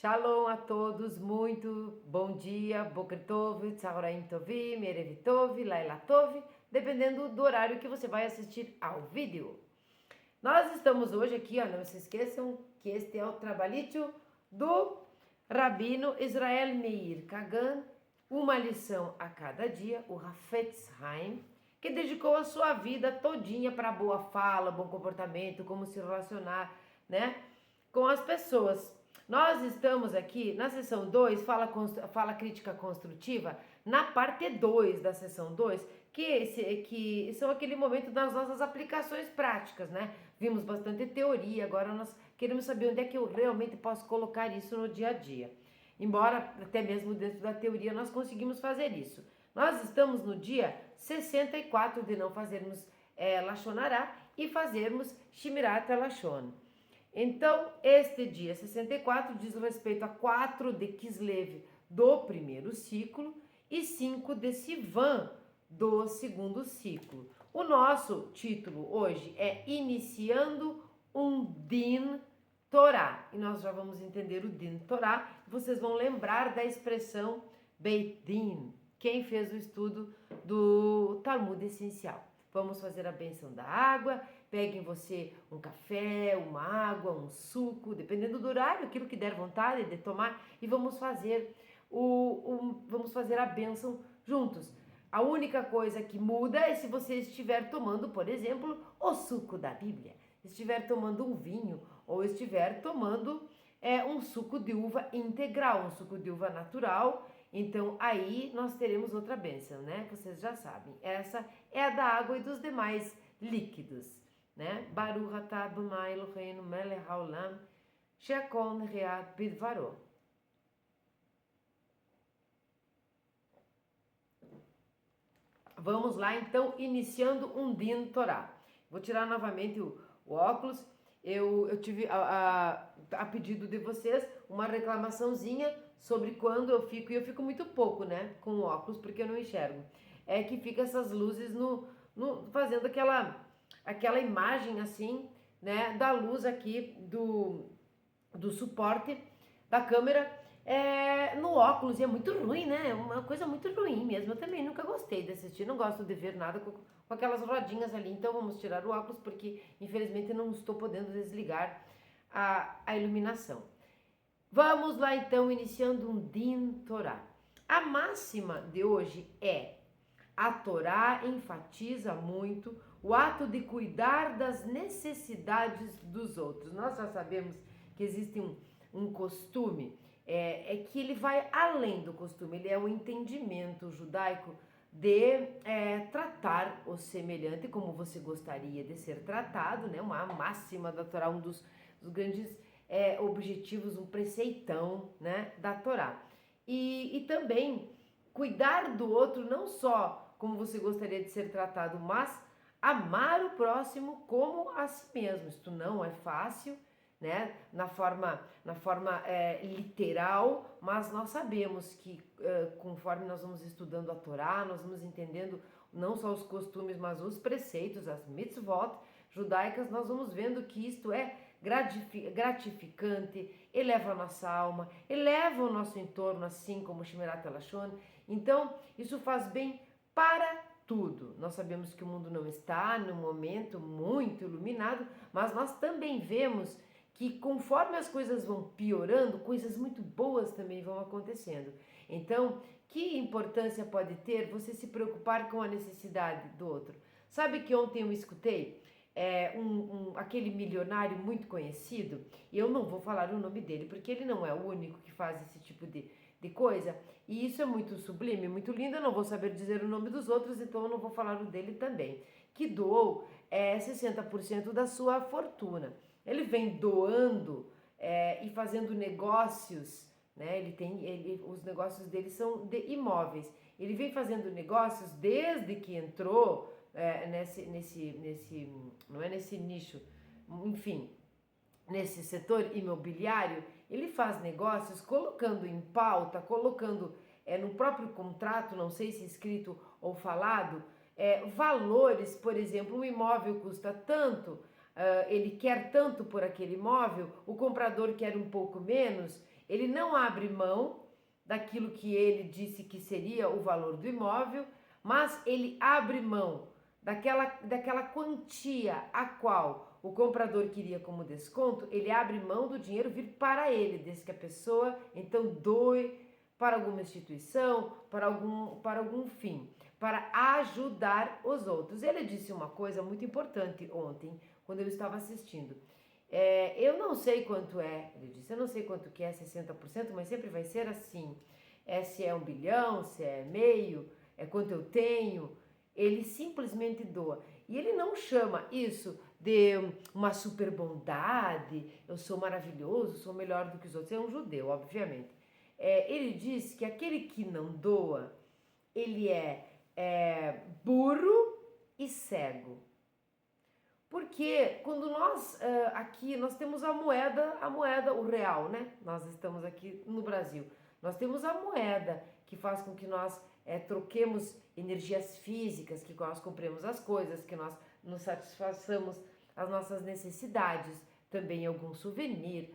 Shalom a todos, muito bom dia, Boker Tov, Tzahoraim Tovim, Erev Tov, Laila Tov, dependendo do horário que você vai assistir ao vídeo. Nós estamos hoje aqui, não se esqueçam que este é o trabalhito do Rabino Israel Meir Kagan, uma lição a cada dia, o Hafetz Haim, que dedicou a sua vida todinha para boa fala, bom comportamento, como se relacionar, com as pessoas. Nós estamos aqui na sessão 2, fala crítica construtiva, na parte 2 da sessão 2, que são aquele momento das nossas aplicações práticas, né? Vimos bastante teoria, agora nós queremos saber onde é que eu realmente posso colocar isso no dia a dia. Embora até mesmo dentro da teoria nós conseguimos fazer isso. Nós estamos no dia 64 de não fazermos Lashon Hará e fazermos Shmirat Lashon. Então, este dia 64 diz respeito a 4 de Kislev do primeiro ciclo e 5 de Sivan do segundo ciclo. O nosso título hoje é Iniciando um Din Torá. E nós já vamos entender o Din Torá. Vocês vão lembrar da expressão Beit Din, quem fez o estudo do Talmud essencial. Vamos fazer a benção da água. Peguem você um café, uma água, um suco, dependendo do horário, aquilo que der vontade de tomar, e vamos fazer a bênção juntos. A única coisa que muda é se você estiver tomando, por exemplo, o suco da Bíblia, estiver tomando um vinho ou estiver tomando um suco de uva integral, um suco de uva natural. Então aí nós teremos outra bênção, né? Vocês já sabem. Essa é a da água e dos demais líquidos. Baruch atah Adonai Eloheinu melech haolam she'akol nechiyat bidvaro. Vamos lá então, iniciando um Din Torá. Vou tirar novamente o óculos. Eu tive a pedido de vocês uma reclamaçãozinha sobre quando eu fico muito pouco, com o óculos, porque eu não enxergo. É que fica essas luzes fazendo aquela imagem assim, da luz aqui do suporte da câmera no óculos, e é muito ruim, né? É uma coisa muito ruim mesmo. Eu também nunca gostei de assistir, não gosto de ver nada com aquelas rodinhas ali. Então vamos tirar o óculos porque infelizmente não estou podendo desligar a iluminação. Vamos lá então, iniciando um Din Torá. A máxima de hoje é: a Torá enfatiza muito o ato de cuidar das necessidades dos outros. Nós já sabemos que existe um costume, que ele vai além do costume, ele é o entendimento judaico de tratar o semelhante como você gostaria de ser tratado, uma máxima da Torá, um dos grandes objetivos, um preceitão, da Torá. E também cuidar do outro não só como você gostaria de ser tratado, mas amar o próximo como a si mesmo. Isto não é fácil, na forma literal, mas nós sabemos que conforme nós vamos estudando a Torá, nós vamos entendendo não só os costumes, mas os preceitos, as mitzvot judaicas, nós vamos vendo que isto é gratificante, eleva a nossa alma, eleva o nosso entorno, assim como Shmirat Lashon. Então, isso faz bem para tudo. Nós sabemos que o mundo não está num momento muito iluminado, mas nós também vemos que conforme as coisas vão piorando, coisas muito boas também vão acontecendo. Então, que importância pode ter você se preocupar com a necessidade do outro? Sabe que ontem eu escutei aquele milionário muito conhecido, e eu não vou falar o nome dele, porque ele não é o único que faz esse tipo de coisa, e isso é muito sublime, muito lindo. Eu não vou saber dizer o nome dos outros, então eu não vou falar o dele também, que doou 60% da sua fortuna. Ele vem doando e fazendo negócios, os negócios dele são de imóveis. Ele vem fazendo negócios desde que entrou não é nesse nicho, enfim, nesse setor imobiliário. Ele faz negócios colocando em pauta, colocando no próprio contrato, não sei se escrito ou falado, valores. Por exemplo, um imóvel custa tanto, ele quer tanto por aquele imóvel, o comprador quer um pouco menos, Ele não abre mão daquilo que ele disse que seria o valor do imóvel, mas ele abre mão daquela quantia a qual o comprador queria como desconto, ele abre mão do dinheiro vir para ele, desde que a pessoa então doe para alguma instituição, para algum fim, para ajudar os outros. Ele disse uma coisa muito importante ontem, quando eu estava assistindo. Eu não sei quanto é, ele disse, eu não sei quanto que é 60%, mas sempre vai ser assim. Se é 1 bilhão, se é meio, é quanto eu tenho. Ele simplesmente doa. E ele não chama isso de uma super bondade, eu sou maravilhoso, sou melhor do que os outros. É um judeu, obviamente. Ele diz que aquele que não doa, ele é burro e cego. Porque quando nós aqui, nós temos a moeda, o real, né? Nós estamos aqui no Brasil. Nós temos a moeda que faz com que nós troquemos energias físicas, que nós compremos as coisas, que nós nos satisfaçamos as nossas necessidades, também algum souvenir,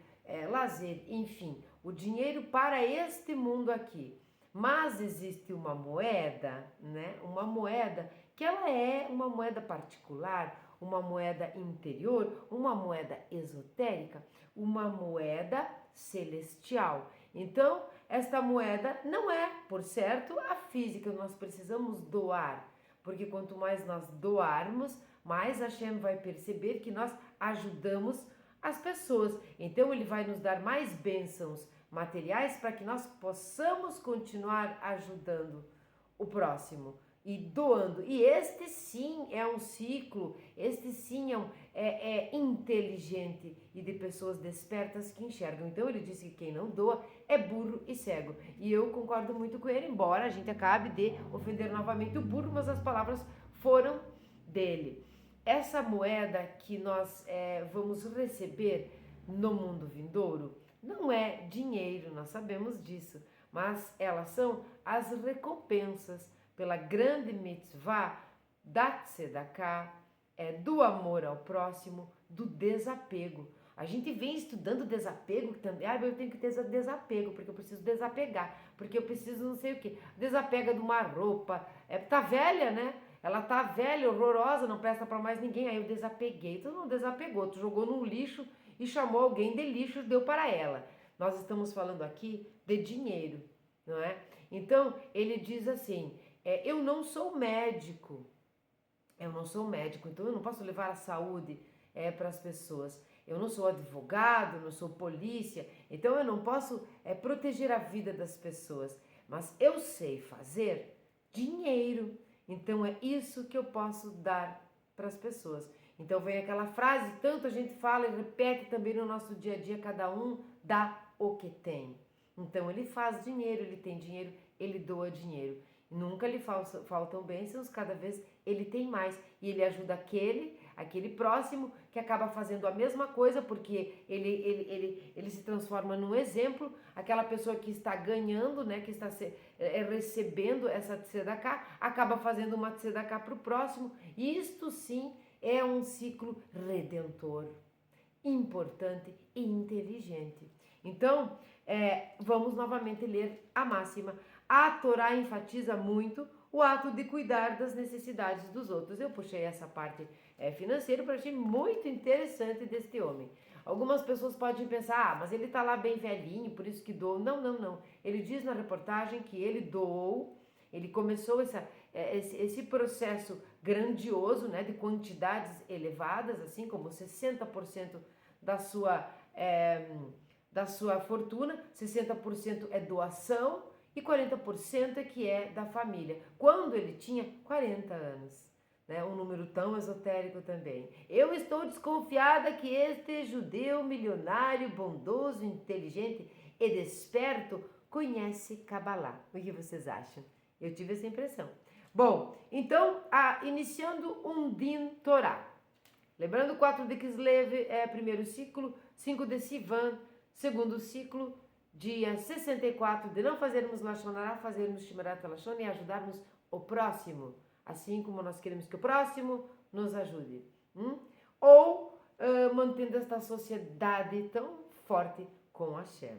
lazer, enfim, o dinheiro para este mundo aqui. Mas existe uma moeda, né? Uma moeda que ela é uma moeda particular, uma moeda interior, uma moeda esotérica, uma moeda celestial. Então, esta moeda não é, por certo, a física, nós precisamos doar, porque quanto mais nós doarmos, mais Hashem vai perceber que nós ajudamos as pessoas. Então, ele vai nos dar mais bênçãos materiais para que nós possamos continuar ajudando o próximo e doando. E este sim é um ciclo, este sim é inteligente e de pessoas despertas que enxergam. Então ele disse que quem não doa é burro e cego. E eu concordo muito com ele, embora a gente acabe de ofender novamente o burro, mas as palavras foram dele. Essa moeda que nós vamos receber no mundo vindouro não é dinheiro, nós sabemos disso, mas elas são as recompensas pela grande mitzvah da tzedakah, do amor ao próximo, do desapego. A gente vem estudando desapego também. Eu tenho que ter desapego, porque eu preciso desapegar, porque eu preciso não sei o que. Desapega de uma roupa, tá velha, né? Ela tá velha, horrorosa, não presta para mais ninguém. Aí eu desapeguei. Tu não desapegou, tu jogou no lixo e chamou alguém de lixo e deu para ela. Nós estamos falando aqui de dinheiro, não é? Então, ele diz assim, eu não sou médico, então eu não posso levar a saúde para as pessoas. Eu não sou advogado, não sou polícia, então eu não posso proteger a vida das pessoas. Mas eu sei fazer dinheiro, então é isso que eu posso dar para as pessoas. Então vem aquela frase, tanto a gente fala e repete também no nosso dia a dia, cada um dá o que tem. Então ele faz dinheiro, ele tem dinheiro, ele doa dinheiro. Nunca lhe faltam bênçãos, cada vez ele tem mais. E ele ajuda aquele próximo que acaba fazendo a mesma coisa, porque ele se transforma num exemplo. Aquela pessoa que está ganhando, né, que está recebendo essa tzedakah, acaba fazendo uma tzedakah para o próximo. E isto sim é um ciclo redentor, importante e inteligente. Então, vamos novamente ler a máxima. A Torá enfatiza muito o ato de cuidar das necessidades dos outros. Eu puxei essa parte financeira porque achei muito interessante deste homem. Algumas pessoas podem pensar, mas ele está lá bem velhinho, por isso que doou. Não, não, não. Ele diz na reportagem que ele doou, ele começou esse processo grandioso, né, de quantidades elevadas, assim como 60% da sua fortuna, 60% é doação e 40% é que é da família. Quando ele tinha 40 anos, né? Um número tão esotérico também. Eu estou desconfiada que este judeu milionário, bondoso, inteligente e desperto conhece Kabbalah. O que vocês acham? Eu tive essa impressão. Bom, então, iniciando um Din Torah. Lembrando, 4 de Kislev é primeiro ciclo, 5 de Sivan, segundo ciclo, dia 64 de não fazermos Lashon Hara, fazermos Shmirat Lashon e ajudarmos o próximo, assim como nós queremos que o próximo nos ajude. Ou mantendo esta sociedade tão forte com Hashem.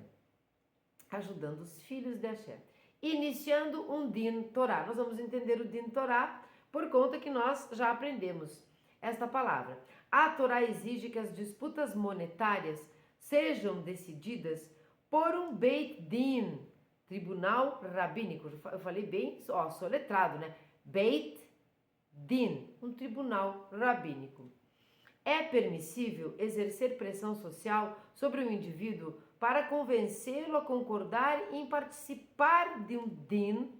ajudando os filhos de Hashem. Iniciando um Din Torah. Nós vamos entender o Din Torah por conta que nós já aprendemos esta palavra. A Torá exige que as disputas monetárias sejam decididas por um Beit Din, tribunal rabínico. Eu falei bem, soletrado, né? Beit Din, um tribunal rabínico. É permissível exercer pressão social sobre o indivíduo para convencê-lo a concordar em participar de um Din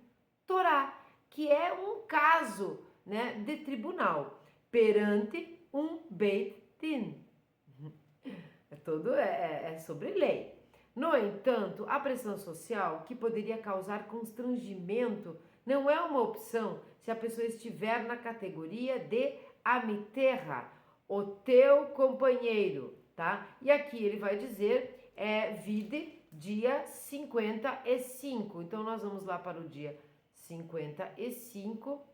Torah, que é um caso, né, de tribunal, perante um Beit Din. É sobre lei. No entanto, a pressão social, que poderia causar constrangimento, não é uma opção se a pessoa estiver na categoria de amiterra, o teu companheiro, tá? E aqui ele vai dizer, vide dia 55. Então, nós vamos lá para o dia 55,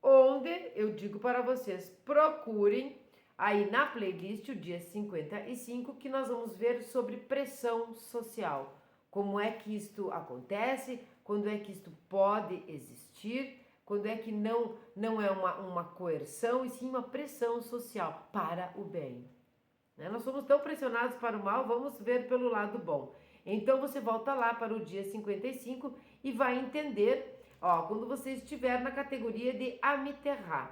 onde eu digo para vocês, procurem aí na playlist o dia 55, que nós vamos ver sobre pressão social. Como é que isto acontece, quando é que isto pode existir, quando é que não é uma coerção, e sim uma pressão social para o bem. Né? Nós somos tão pressionados para o mal, vamos ver pelo lado bom. Então você volta lá para o dia 55 e vai entender, quando você estiver na categoria de amiterra,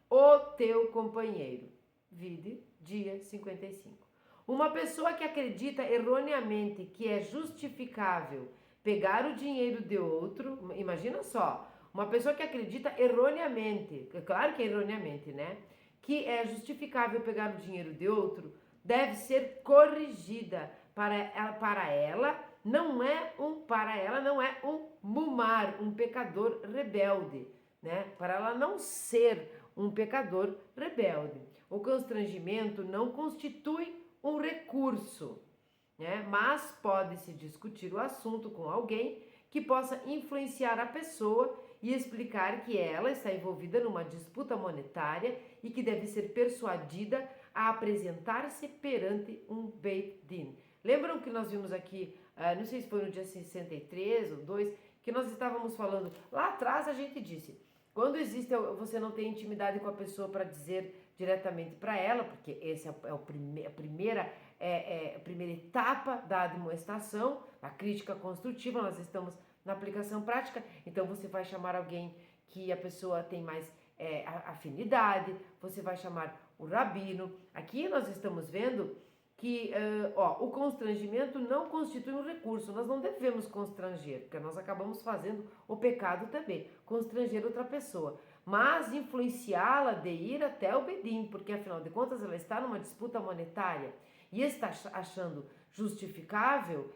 o teu companheiro. Vide dia 55. Uma pessoa que acredita erroneamente que é justificável pegar o dinheiro de outro, imagina só, uma pessoa que acredita erroneamente, claro que é erroneamente, né? Que é justificável pegar o dinheiro de outro, deve ser corrigida. Para ela não é um mumar, um pecador rebelde, né? Para ela não ser um pecador rebelde. O constrangimento não constitui um recurso, né? Mas pode-se discutir o assunto com alguém que possa influenciar a pessoa e explicar que ela está envolvida numa disputa monetária e que deve ser persuadida a apresentar-se perante um Beit Din. Lembram que nós vimos aqui, não sei se foi no dia 63 ou 2, que nós estávamos falando, lá atrás a gente disse, quando existe, você não tem intimidade com a pessoa para dizer diretamente para ela, porque essa é a primeira etapa da demonstração, da crítica construtiva, nós estamos na aplicação prática, então você vai chamar alguém que a pessoa tem mais afinidade, você vai chamar o rabino. Aqui nós estamos vendo que o constrangimento não constitui um recurso, nós não devemos constranger, porque nós acabamos fazendo o pecado também, constranger outra pessoa, mas influenciá-la de ir até o Bedim, porque afinal de contas ela está numa disputa monetária e está achando justificável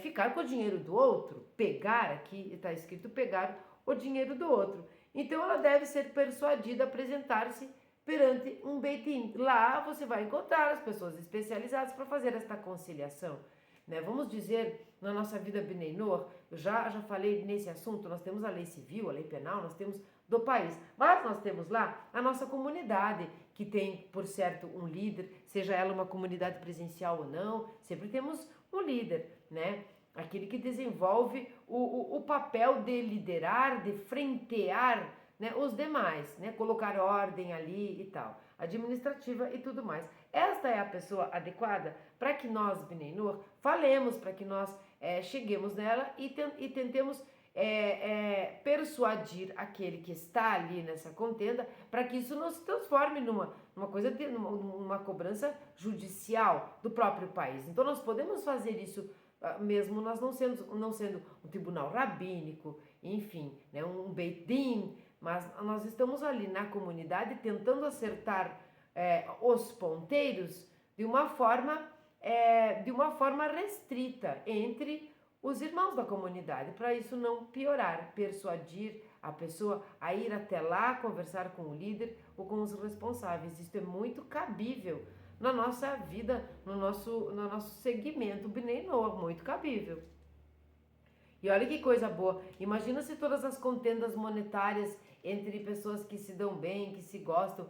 ficar com o dinheiro do outro, pegar, aqui está escrito pegar o dinheiro do outro, então ela deve ser persuadida a apresentar-se perante um Beit Din. Lá você vai encontrar as pessoas especializadas para fazer esta conciliação. Né? Vamos dizer, na nossa vida Bnei Noach, eu já falei nesse assunto, nós temos a lei civil, a lei penal, nós temos do país, mas nós temos lá a nossa comunidade, que tem, por certo, um líder, seja ela uma comunidade presencial ou não, sempre temos um líder, né? Aquele que desenvolve o papel de liderar, de frentear, né, os demais, né, colocar ordem ali e tal, administrativa e tudo mais. Esta é a pessoa adequada para que nós, Bnei Noach, falemos, para que nós cheguemos nela e tentemos persuadir aquele que está ali nessa contenda, para que isso não se transforme numa cobrança judicial do próprio país. Então nós podemos fazer isso mesmo nós não sendo um tribunal rabínico, enfim, né, um Beit Din, mas nós estamos ali na comunidade tentando acertar os ponteiros de uma forma restrita entre os irmãos da comunidade, para isso não piorar, persuadir a pessoa a ir até lá, conversar com o líder ou com os responsáveis. Isso é muito cabível na nossa vida, no nosso segmento Bnei Noach, muito cabível. E olha que coisa boa, imagina se todas as contendas monetárias entre pessoas que se dão bem, que se gostam,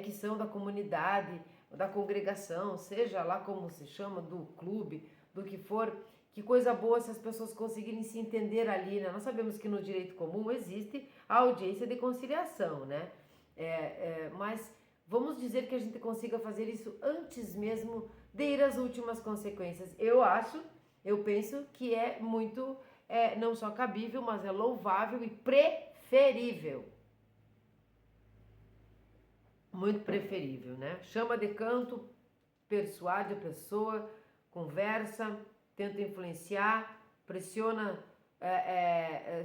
que são da comunidade, da congregação, seja lá como se chama, do clube, do que for, que coisa boa se as pessoas conseguirem se entender ali, né? Nós sabemos que no direito comum existe a audiência de conciliação, né? Mas vamos dizer que a gente consiga fazer isso antes mesmo de ir às últimas consequências. Eu penso que é muito, não só cabível, mas é louvável e preferível. Muito preferível, né? Chama de canto, persuade a pessoa, conversa, tenta influenciar, pressiona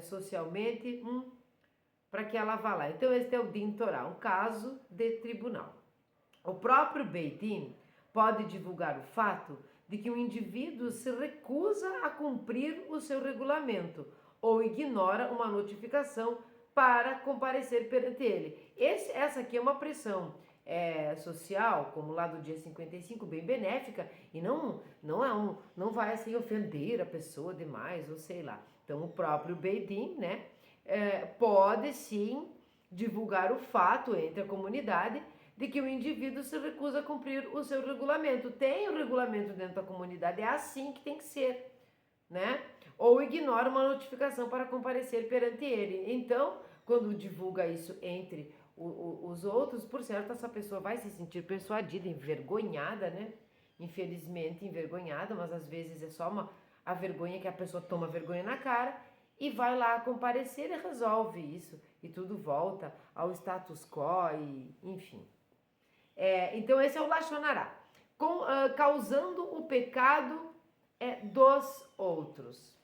socialmente para que ela vá lá. Então, este é o Din Torah, um caso de tribunal. O próprio Beit Din pode divulgar o fato de que um indivíduo se recusa a cumprir o seu regulamento ou ignora uma notificação para comparecer perante ele. Essa aqui é uma pressão social, como lá do dia 55, bem benéfica, e não vai assim ofender a pessoa demais, ou sei lá. Então o próprio Beit Din, né, pode sim divulgar o fato entre a comunidade de que o indivíduo se recusa a cumprir o seu regulamento. Tem o regulamento dentro da comunidade, é assim que tem que ser, né? Ou ignora uma notificação para comparecer perante ele. Então, quando divulga isso entre os outros, por certo, essa pessoa vai se sentir persuadida, envergonhada, né? Infelizmente envergonhada, mas às vezes é só a vergonha que a pessoa toma vergonha na cara e vai lá comparecer e resolve isso. E tudo volta ao status quo e enfim. Então esse é o Lashon Hará, causando o pecado dos outros.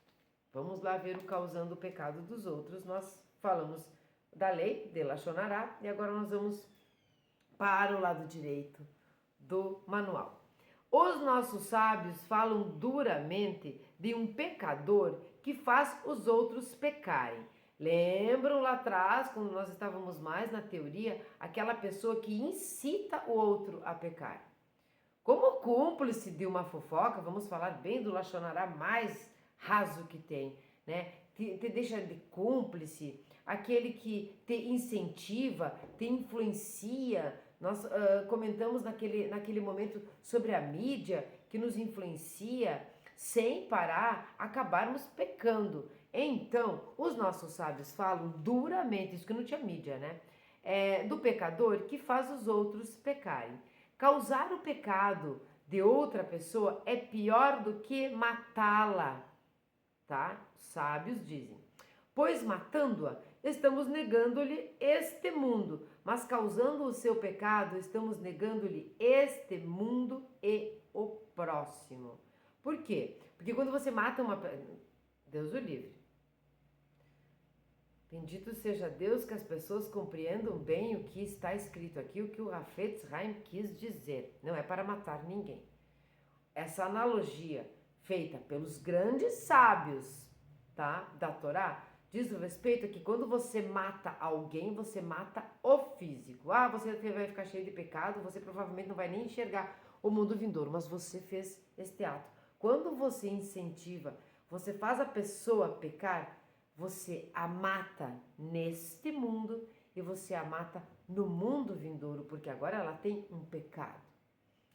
Vamos lá ver o causando o pecado dos outros. Nós falamos da lei de Lashon Hará e agora nós vamos para o lado direito do manual. Os nossos sábios falam duramente de um pecador que faz os outros pecarem. Lembram lá atrás, quando nós estávamos mais na teoria, aquela pessoa que incita o outro a pecar. Como cúmplice de uma fofoca, vamos falar bem do Lashon Hará mais raso que tem, né? Te deixa de cúmplice, aquele que te incentiva, te influencia. Nós comentamos naquele momento sobre a mídia que nos influencia, sem parar, acabarmos pecando. Então, os nossos sábios falam duramente, isso que não tinha mídia, né? Do pecador que faz os outros pecarem. Causar o pecado de outra pessoa é pior do que matá-la, tá? Os sábios dizem. Pois matando-a, estamos negando-lhe este mundo, mas causando o seu pecado, estamos negando-lhe este mundo e o próximo. Por quê? Porque quando você mata uma... Deus o livre. Bendito seja Deus que as pessoas compreendam bem o que está escrito aqui, o que o Hafetz Haim quis dizer. Não é para matar ninguém. Essa analogia feita pelos grandes sábios, tá, da Torá, diz o respeito a que quando você mata alguém, você mata o físico. Você vai ficar cheio de pecado, você provavelmente não vai nem enxergar o mundo vindouro, mas você fez este ato. Quando você incentiva, você faz a pessoa pecar, você a mata neste mundo e você a mata no mundo vindouro, porque agora ela tem um pecado.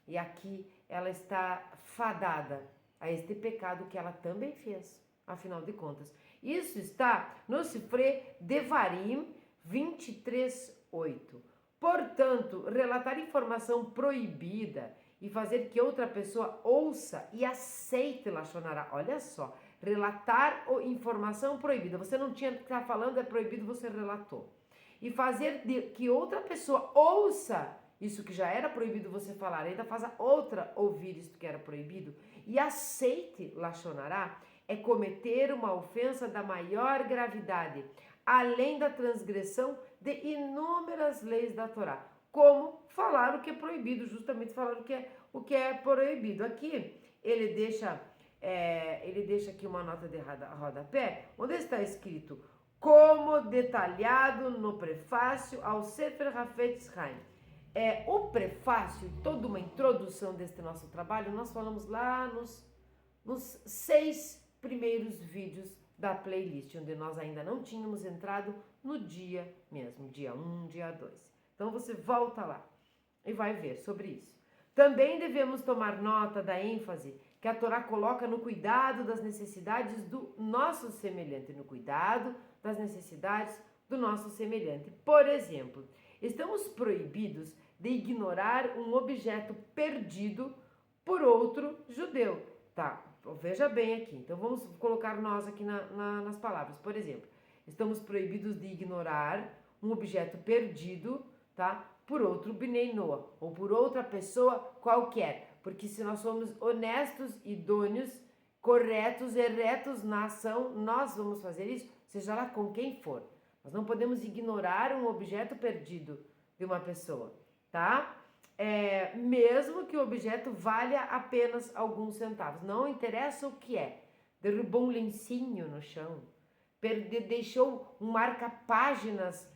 E aqui ela está fadada a este pecado que ela também fez, afinal de contas. Isso está no Sifrei Devarim 23:8. Portanto, relatar informação proibida e fazer que outra pessoa ouça e aceite Lashon Hará. Olha só, relatar informação proibida. Você não tinha que estar falando, é proibido, você relatou. E fazer que outra pessoa ouça isso que já era proibido você falar, ainda faz a outra ouvir isso que era proibido, e aceite Lashon Hará, é cometer uma ofensa da maior gravidade, além da transgressão de inúmeras leis da Torá. Como falar o que é proibido, justamente falar o que é proibido. Aqui ele deixa aqui uma nota de rodapé, onde está escrito como detalhado no prefácio ao Sefer Hafetz Haim. O prefácio, toda uma introdução deste nosso trabalho, nós falamos lá nos 6 primeiros vídeos da playlist, onde nós ainda não tínhamos entrado no dia mesmo, dia 1, dia 2. Então você volta lá e vai ver sobre isso. Também devemos tomar nota da ênfase que a Torá coloca no cuidado das necessidades do nosso semelhante, no cuidado das necessidades do nosso semelhante. Por exemplo, estamos proibidos de ignorar um objeto perdido por outro judeu. Tá, veja bem aqui. Então vamos colocar nós aqui nas palavras. Por exemplo, estamos proibidos de ignorar um objeto perdido, tá, por outro Bnei Noah, ou por outra pessoa qualquer. Porque se nós somos honestos, idôneos, corretos, eretos na ação, nós vamos fazer isso, seja lá com quem for. Nós não podemos ignorar um objeto perdido de uma pessoa, tá? Mesmo que o objeto valha apenas alguns centavos. Não interessa o que é. Derrubou um lencinho no chão, deixou um marca-páginas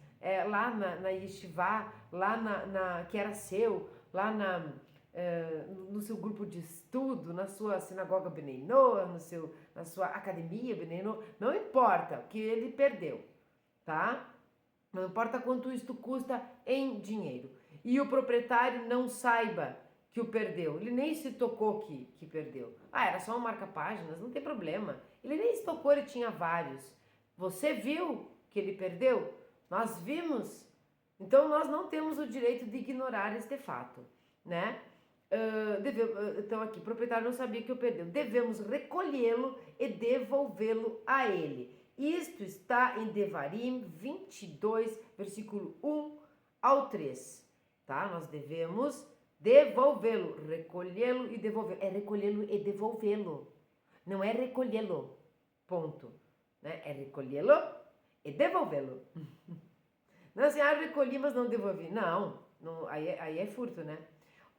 lá na Yeshivá, lá que era seu, lá no seu grupo de estudo, na sua sinagoga Bnei Noah, na sua academia Bnei Noah, não importa o que ele perdeu, tá? Não importa quanto isto custa em dinheiro. E o proprietário não saiba que o perdeu, ele nem se tocou que perdeu. Era só um marca-páginas, não tem problema. Ele nem se tocou, ele tinha vários. Você viu que ele perdeu? Nós vimos. Então nós não temos o direito de ignorar este fato, né? Então aqui, o proprietário não sabia que o perdeu. Devemos recolhê-lo e devolvê-lo a ele. Isto está em Devarim 22, versículo 1 ao 3. Tá? Nós devemos devolvê-lo, recolhê-lo e devolvê-lo. É recolhê-lo e devolvê-lo. Não é recolhê-lo. Ponto. Né? É recolhê-lo e devolvê-lo. Não assim, recolhi, mas não devolvi. Não, aí é furto, né?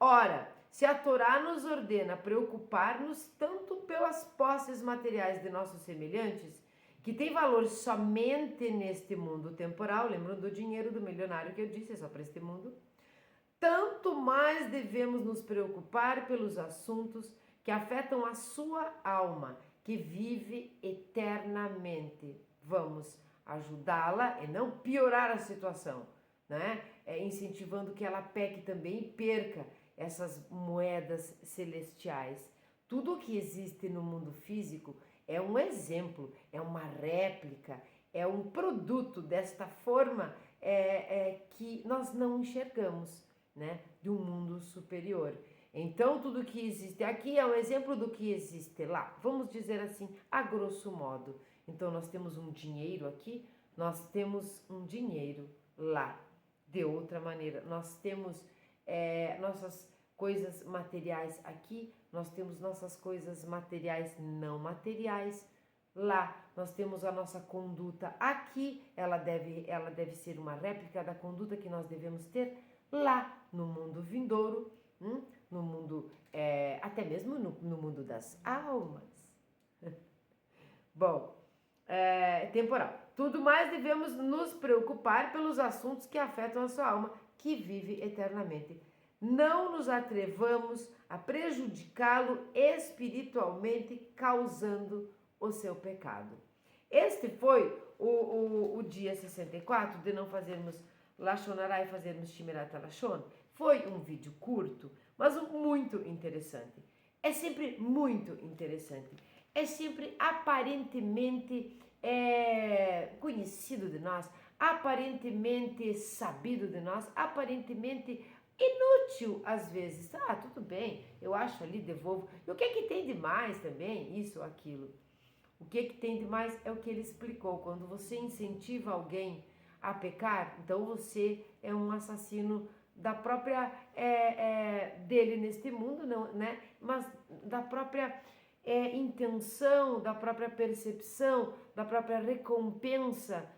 Ora, se a Torá nos ordena preocupar-nos tanto pelas posses materiais de nossos semelhantes, que tem valor somente neste mundo temporal, lembram do dinheiro do milionário que eu disse, é só para este mundo, tanto mais devemos nos preocupar pelos assuntos que afetam a sua alma, que vive eternamente. Vamos ajudá-la e não piorar a situação, né? Incentivando que ela peque também e perca essas moedas celestiais. Tudo o que existe no mundo físico é um exemplo, é uma réplica, é um produto desta forma que nós não enxergamos, né? De um mundo superior. Então, tudo que existe aqui é um exemplo do que existe lá. Vamos dizer assim, a grosso modo. Então, nós temos um dinheiro aqui, nós temos um dinheiro lá. De outra maneira, nós temos nossas coisas materiais aqui, nós temos nossas coisas materiais não materiais lá. Nós temos a nossa conduta aqui, ela deve ser uma réplica da conduta que nós devemos ter lá no mundo vindouro, no mundo, até mesmo no mundo das almas. Bom, temporal. Tudo mais devemos nos preocupar pelos assuntos que afetam a sua alma, que vive eternamente. Não nos atrevamos a prejudicá-lo espiritualmente, causando o seu pecado. Este foi o dia 64 de não fazermos Lashon Hara e fazermos Shmirat HaLashon. Foi um vídeo curto, mas muito interessante. É sempre muito interessante. É sempre aparentemente conhecido de nós, aparentemente sabido de nós, aparentemente inútil às vezes. Tudo bem, eu acho ali, devolvo. E o que é que tem de mais também? Isso, aquilo. O que é que tem de mais é o que ele explicou. Quando você incentiva alguém a pecar, então você é um assassino da própria dele neste mundo, não, né? Mas da própria intenção, da própria percepção, da própria recompensa,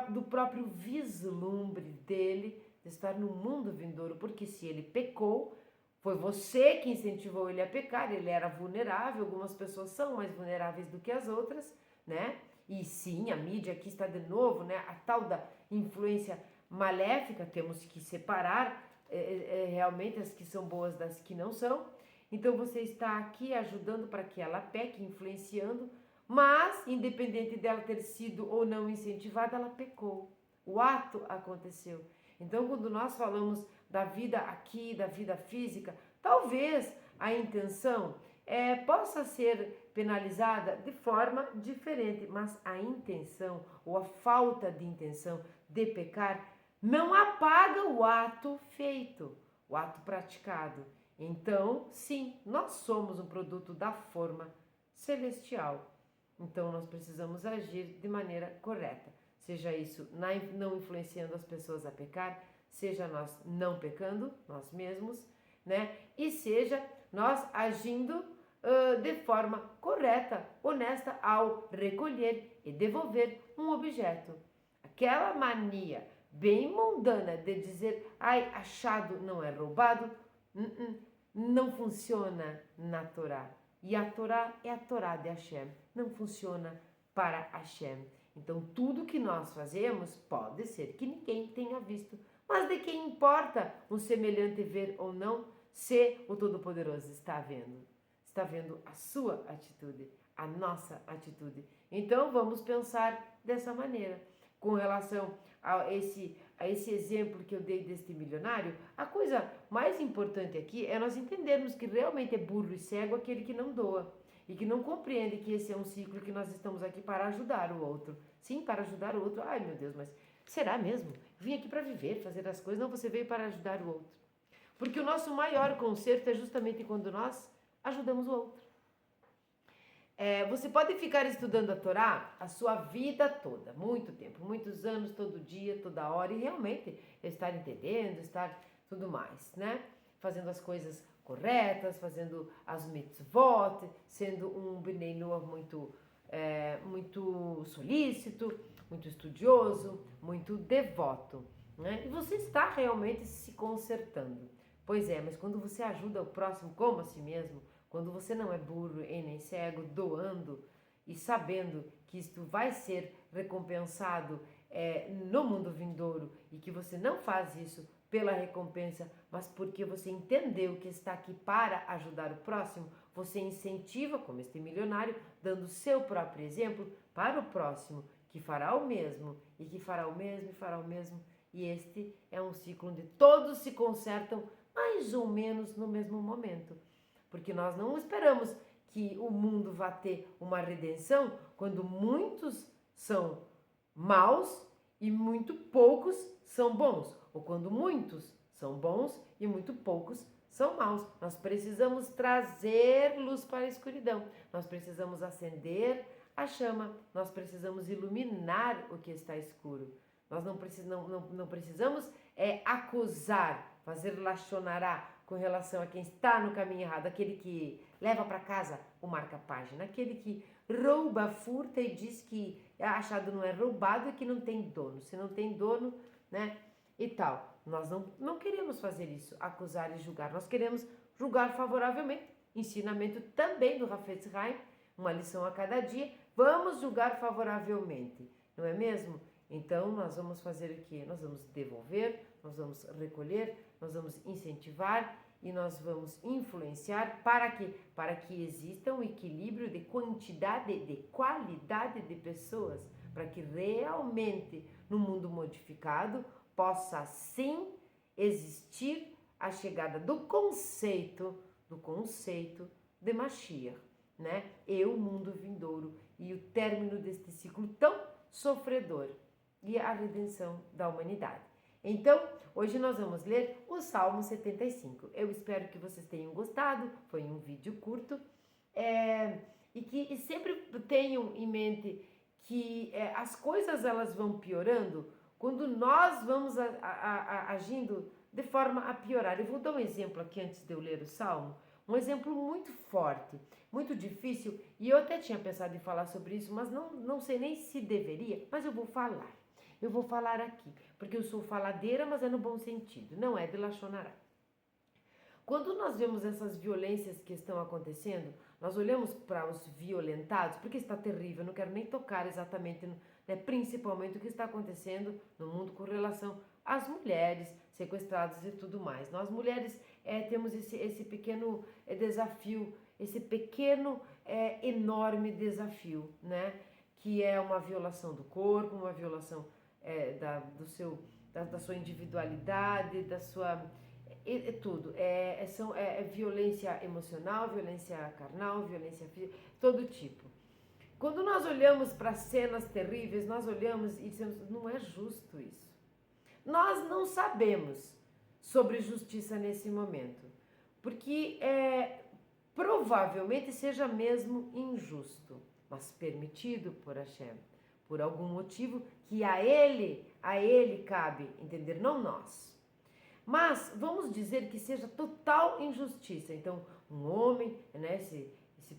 do próprio vislumbre dele de estar no mundo vindouro, porque se ele pecou, foi você que incentivou ele a pecar, ele era vulnerável, algumas pessoas são mais vulneráveis do que as outras, né? E sim, a mídia aqui está de novo, né? A tal da influência maléfica, temos que separar realmente as que são boas das que não são. Então você está aqui ajudando para que ela peque, influenciando, mas independente dela ter sido ou não incentivada, ela pecou. O ato aconteceu. Então quando nós falamos da vida aqui, da vida física, Talvez a intenção possa ser penalizada de forma diferente, mas a intenção ou a falta de intenção de pecar não apaga o ato feito, o ato praticado. Então, sim, nós somos um produto da forma celestial. Então, nós precisamos agir de maneira correta. Seja isso não influenciando as pessoas a pecar, seja nós não pecando, nós mesmos, né? E seja nós agindo de forma correta, honesta ao recolher e devolver um objeto. Aquela mania bem mundana de dizer, ai, achado não é roubado, não funciona na Torá. E a Torá é a Torá de Hashem, não funciona para Hashem. Então tudo que nós fazemos pode ser que ninguém tenha visto, mas de quem importa um semelhante ver ou não, se o Todo-Poderoso está vendo. Está vendo a sua atitude, a nossa atitude. Então vamos pensar dessa maneira. Com relação a esse exemplo que eu dei deste milionário, a coisa mais importante aqui é nós entendermos que realmente é burro e cego aquele que não doa e que não compreende que esse é um ciclo que nós estamos aqui para ajudar o outro. Sim, para ajudar o outro. Ai, meu Deus, mas será mesmo? Vim aqui para viver, fazer as coisas. Não, você veio para ajudar o outro. Porque o nosso maior conserto é justamente quando nós ajudamos o outro. Você pode ficar estudando a Torá a sua vida toda, muito tempo, muitos anos, todo dia, toda hora, e realmente estar entendendo, estar tudo mais, né? Fazendo as coisas corretas, fazendo as mitzvot, sendo um Bnei Noach muito solícito, muito estudioso, muito devoto, né? E você está realmente se consertando. Pois é, mas quando você ajuda o próximo como a si mesmo, quando você não é burro e nem cego, doando e sabendo que isto vai ser recompensado no mundo vindouro e que você não faz isso pela recompensa, mas porque você entendeu que está aqui para ajudar o próximo, você incentiva, como este milionário, dando o seu próprio exemplo para o próximo, que fará o mesmo, e que fará o mesmo, e fará o mesmo. E este é um ciclo onde todos se consertam mais ou menos no mesmo momento. Porque nós não esperamos que o mundo vá ter uma redenção quando muitos são maus e muito poucos são bons. Ou quando muitos são bons e muito poucos são maus. Nós precisamos trazer luz para a escuridão. Nós precisamos acender a chama. Nós precisamos iluminar o que está escuro. Nós não precisamos acusar, fazer lachonará com relação a quem está no caminho errado, aquele que leva para casa o marca-página, aquele que rouba, furta e diz que achado não é roubado e que não tem dono. Se não tem dono, né, e tal. Nós não queremos fazer isso, acusar e julgar. Nós queremos julgar favoravelmente. Ensinamento também do Hafetz Haim, uma lição a cada dia. Vamos julgar favoravelmente, não é mesmo? Então, nós vamos fazer o quê? Nós vamos devolver, nós vamos recolher, nós vamos incentivar e nós vamos influenciar para quê? Para que exista um equilíbrio de quantidade, de qualidade de pessoas, para que realmente no mundo modificado possa sim existir a chegada do conceito de Mashiach, né? E o mundo vindouro e o término deste ciclo tão sofredor e a redenção da humanidade. Então, hoje nós vamos ler o Salmo 75. Eu espero que vocês tenham gostado, foi um vídeo curto, e sempre tenham em mente que as coisas elas vão piorando quando nós vamos agindo de forma a piorar. Eu vou dar um exemplo aqui antes de eu ler o Salmo, um exemplo muito forte, muito difícil, e eu até tinha pensado em falar sobre isso, mas não sei nem se deveria, mas eu vou falar. Eu vou falar aqui, porque eu sou faladeira, mas é no bom sentido, não é de lachonará. Quando nós vemos essas violências que estão acontecendo, nós olhamos para os violentados, porque está terrível, eu não quero nem tocar exatamente, principalmente o que está acontecendo no mundo com relação às mulheres sequestradas e tudo mais. Nós mulheres temos esse pequeno desafio, esse pequeno enorme desafio, né? Que é uma violação do corpo, uma violação da sua individualidade, da sua... é tudo. É violência emocional, violência carnal, violência física, todo tipo. Quando nós olhamos para cenas terríveis, nós olhamos e dizemos, não é justo isso. Nós não sabemos sobre justiça nesse momento, porque provavelmente seja mesmo injusto, mas permitido por Hashem, por algum motivo que a ele cabe entender, não nós. Mas vamos dizer que seja total injustiça. Então, um homem, né, esse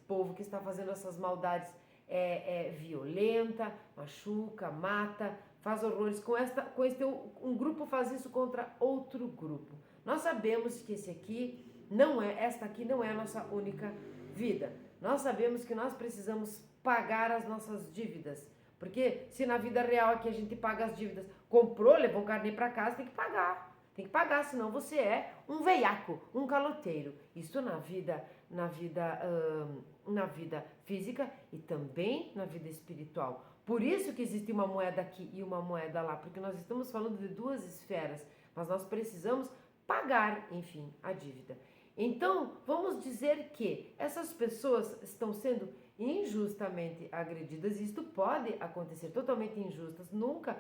povo que está fazendo essas maldades é violenta, machuca, mata, faz horrores. Um grupo faz isso contra outro grupo. Nós sabemos que esta aqui não é a nossa única vida. Nós sabemos que nós precisamos pagar as nossas dívidas. Porque se na vida real aqui a gente paga as dívidas, comprou, levou carne para casa, tem que pagar. Tem que pagar, senão você é um veiaco, um caloteiro. Isso na vida física e também na vida espiritual. Por isso que existe uma moeda aqui e uma moeda lá, porque nós estamos falando de duas esferas, mas nós precisamos pagar, enfim, a dívida. Então, vamos dizer que essas pessoas estão sendo injustamente agredidas, e isto pode acontecer, totalmente injustas, nunca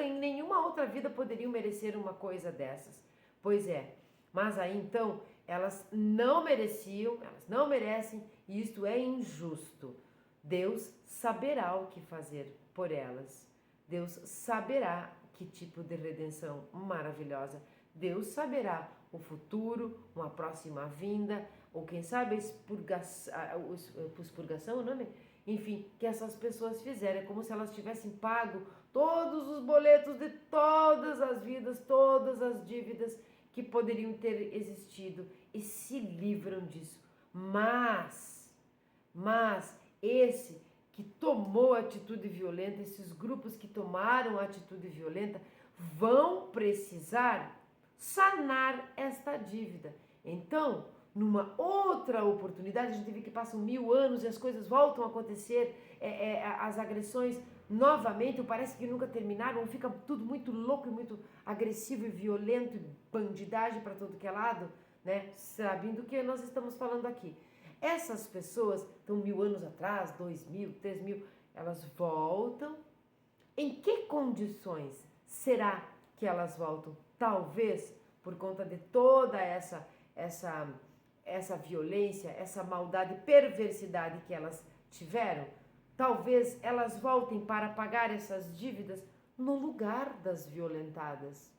em nenhuma outra vida poderiam merecer uma coisa dessas. Pois é, mas aí então elas não mereciam, elas não merecem, e isto é injusto. Deus saberá o que fazer por elas. Deus saberá que tipo de redenção maravilhosa. Deus saberá o futuro, uma próxima vinda, ou quem sabe a expurgação, o nome? Enfim, que essas pessoas fizeram. É como se elas tivessem pago todos os boletos de todas as vidas, todas as dívidas que poderiam ter existido e se livram disso. Mas esse que tomou atitude violenta, esses grupos que tomaram atitude violenta, vão precisar sanar esta dívida. Então, numa outra oportunidade, a gente vê que passam 1000 anos e as coisas voltam a acontecer, as agressões novamente, parece que nunca terminaram, fica tudo muito louco e muito agressivo e violento e bandidagem para todo que é lado, né? Sabendo o que nós estamos falando aqui. Essas pessoas estão 1000 anos atrás, 2000, 3000, elas voltam. Em que condições será que elas voltam? Talvez por conta de toda essa violência, essa maldade, perversidade que elas tiveram. Talvez elas voltem para pagar essas dívidas no lugar das violentadas.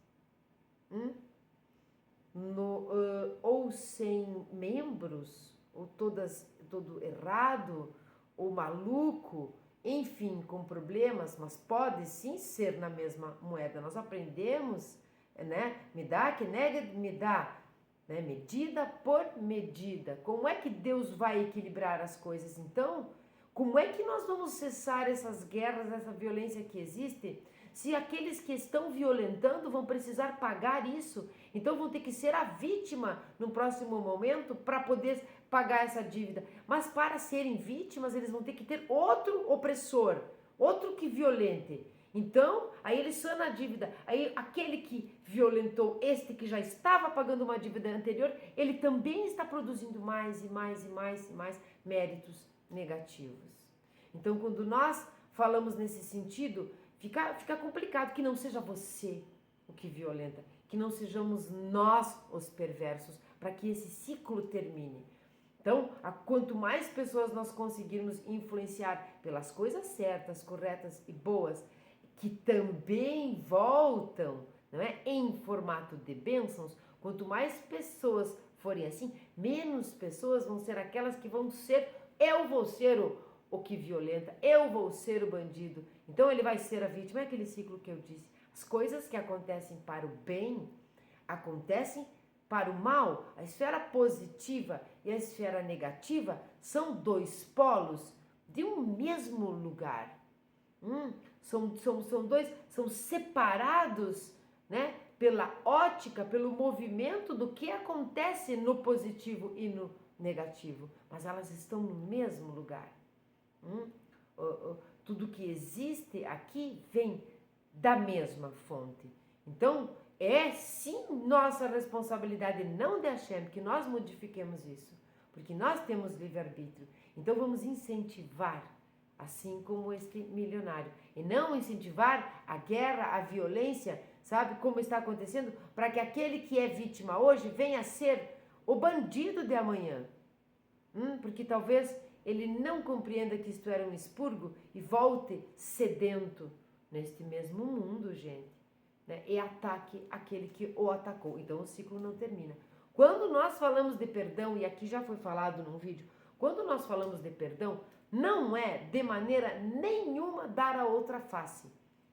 Ou sem membros, ou todo errado, ou maluco, enfim, com problemas, mas pode sim ser na mesma moeda. Nós aprendemos, né? Me dá, que nega, me dá. Né? Medida por medida. Como é que Deus vai equilibrar as coisas? Então, como é que nós vamos cessar essas guerras, essa violência que existe, se aqueles que estão violentando vão precisar pagar isso? Então vão ter que ser a vítima no próximo momento para poder pagar essa dívida. Mas para serem vítimas, eles vão ter que ter outro opressor, outro que violente. Então, aí ele sana a dívida. Aí aquele que violentou este que já estava pagando uma dívida anterior, ele também está produzindo mais e mais e mais e mais méritos negativos. Então, quando nós falamos nesse sentido, fica complicado que não seja você o que violenta, que não sejamos nós os perversos, para que esse ciclo termine. Então, quanto mais pessoas nós conseguirmos influenciar pelas coisas certas, corretas e boas, que também voltam, não é, em formato de bênçãos, quanto mais pessoas forem assim, menos pessoas vão ser aquelas que vão ser, eu vou ser o que violenta, eu vou ser o bandido. Então ele vai ser a vítima. É aquele ciclo que eu disse. As coisas que acontecem para o bem, acontecem para o mal. A esfera positiva e a esfera negativa são dois polos de um mesmo lugar. São separados, né, pela ótica, pelo movimento do que acontece no positivo e no negativo, mas elas estão no mesmo lugar. Tudo que existe aqui vem da mesma fonte. Então, é sim nossa responsabilidade, não de Hashem, que nós modifiquemos isso, porque nós temos livre-arbítrio. Então vamos incentivar, assim como este milionário, e não incentivar a guerra, a violência, sabe como está acontecendo, para que aquele que é vítima hoje venha a ser o bandido de amanhã. Porque talvez ele não compreenda que isto era um expurgo e volte sedento neste mesmo mundo, gente. Né? E ataque aquele que o atacou. Então o ciclo não termina. Quando nós falamos de perdão, e aqui já foi falado num vídeo, quando nós falamos de perdão, não é de maneira nenhuma dar a outra face.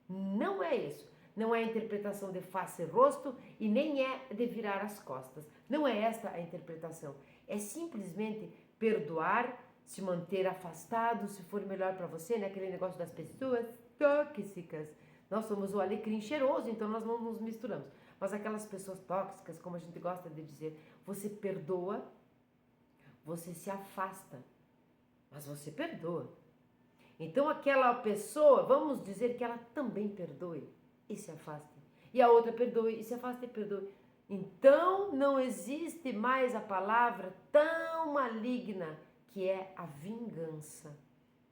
Não é isso. Não é a interpretação de face e rosto e nem é de virar as costas. Não é esta a interpretação. É simplesmente perdoar, se manter afastado, se for melhor para você, né? Aquele negócio das pessoas tóxicas. Nós somos o alecrim cheiroso, então nós não nos misturamos. Mas aquelas pessoas tóxicas, como a gente gosta de dizer, você perdoa, você se afasta, mas você perdoa. Então aquela pessoa, vamos dizer que ela também perdoe e se afaste. E a outra perdoe e se afaste e perdoe. Então não existe mais a palavra tão maligna que é a vingança.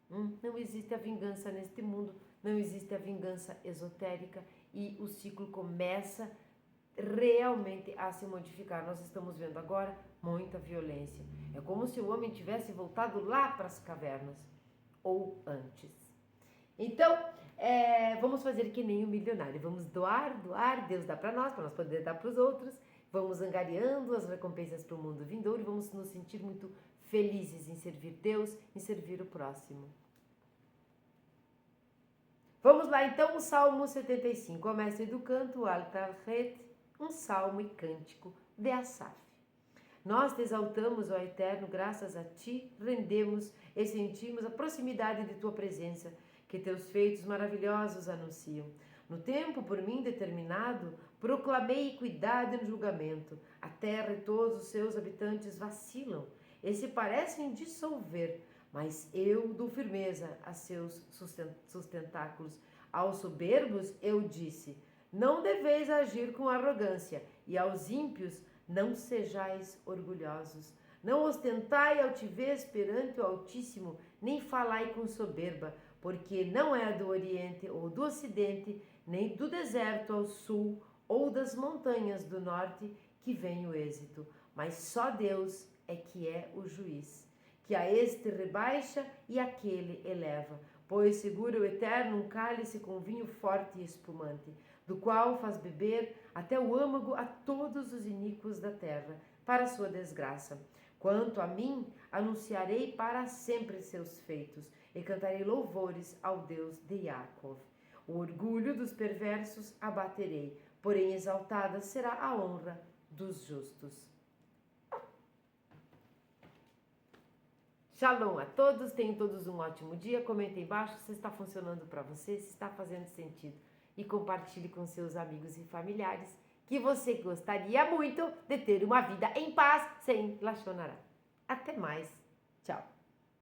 Não existe a vingança neste mundo, não existe a vingança esotérica e o ciclo começa realmente a se modificar. Nós estamos vendo agora muita violência. É como se o homem tivesse voltado lá para as cavernas ou antes. Então, vamos fazer que nem o milionário. Vamos doar, Deus dá para nós poder dar para os outros. Vamos angariando as recompensas para o mundo vindouro e vamos nos sentir muito felizes em servir Deus, em servir o próximo. Vamos lá então, o Salmo 75, o mestre do canto, o Altaret, um salmo e cântico de Asaf. Nós te exaltamos, ó Eterno, graças a Ti rendemos e sentimos a proximidade de Tua presença, que Teus feitos maravilhosos anunciam. No tempo por mim determinado, proclamei equidade no julgamento. A terra e todos os seus habitantes vacilam e se parecem dissolver, mas eu dou firmeza a seus sustentáculos. Aos soberbos eu disse, não deveis agir com arrogância, e aos ímpios não sejais orgulhosos. Não ostentai altivez perante o Altíssimo, nem falai com soberba, porque não é do Oriente ou do Ocidente, nem do deserto ao sul, ou das montanhas do norte, que vem o êxito. Mas só Deus é que é o juiz, que a este rebaixa e aquele eleva, pois segura o Eterno um cálice com vinho forte e espumante, do qual faz beber até o âmago a todos os iníquos da terra, para sua desgraça. Quanto a mim, anunciarei para sempre seus feitos, e cantarei louvores ao Deus de Jacob. O orgulho dos perversos abaterei, porém exaltada será a honra dos justos. Shalom a todos, tenham todos um ótimo dia. Comente embaixo se está funcionando para você, se está fazendo sentido. E compartilhe com seus amigos e familiares que você gostaria muito de ter uma vida em paz sem Lachon Hará. Até mais. Tchau.